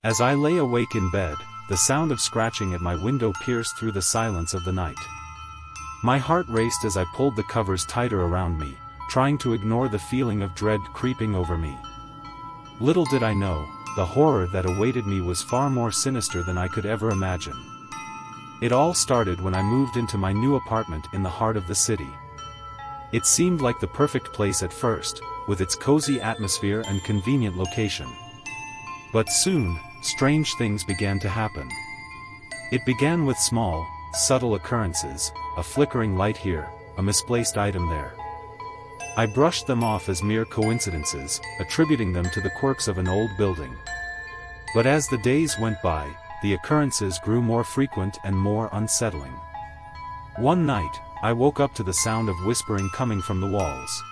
As I lay awake in bed, the sound of scratching at my window pierced through the silence of the night. My heart raced as I pulled the covers tighter around me, trying to ignore the feeling of dread creeping over me. Little did I know, the horror that awaited me was far more sinister than I could ever imagine. It all started when I moved into my new apartment in the heart of the city. It seemed like the perfect place at first, with its cozy atmosphere and convenient location. But soon, strange things began to happen. It began with small, subtle occurrences, a flickering light here, a misplaced item there. I brushed them off as mere coincidences, attributing them to the quirks of an old building. But as the days went by, the occurrences grew more frequent and more unsettling. One night, I woke up to the sound of whispering coming from the walls.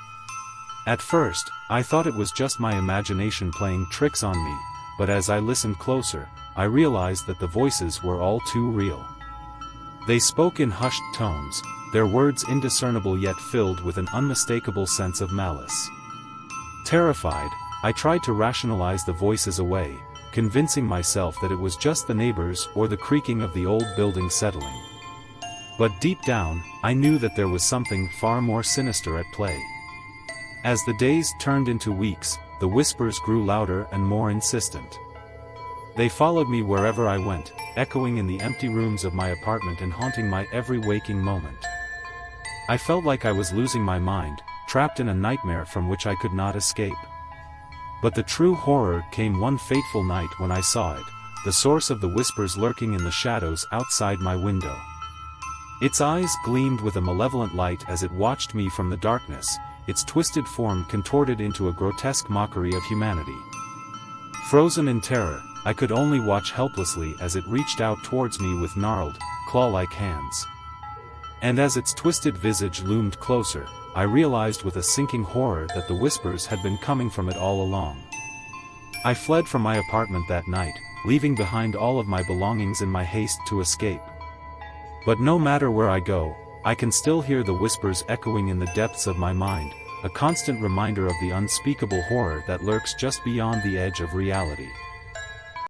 At first, I thought it was just my imagination playing tricks on me, but as I listened closer, I realized that the voices were all too real. They spoke in hushed tones, their words indiscernible yet filled with an unmistakable sense of malice. Terrified, I tried to rationalize the voices away, convincing myself that it was just the neighbors or the creaking of the old building settling. But deep down, I knew that there was something far more sinister at play. As the days turned into weeks, the whispers grew louder and more insistent. They followed me wherever I went, echoing in the empty rooms of my apartment and haunting my every waking moment. I felt like I was losing my mind, trapped in a nightmare from which I could not escape. But the true horror came one fateful night when I saw it, the source of the whispers lurking in the shadows outside my window. Its eyes gleamed with a malevolent light as it watched me from the darkness, its twisted form contorted into a grotesque mockery of humanity. Frozen in terror, I could only watch helplessly as it reached out towards me with gnarled, claw-like hands. And as its twisted visage loomed closer, I realized with a sinking horror that the whispers had been coming from it all along. I fled from my apartment that night, leaving behind all of my belongings in my haste to escape. But no matter where I go, I can still hear the whispers echoing in the depths of my mind, a constant reminder of the unspeakable horror that lurks just beyond the edge of reality.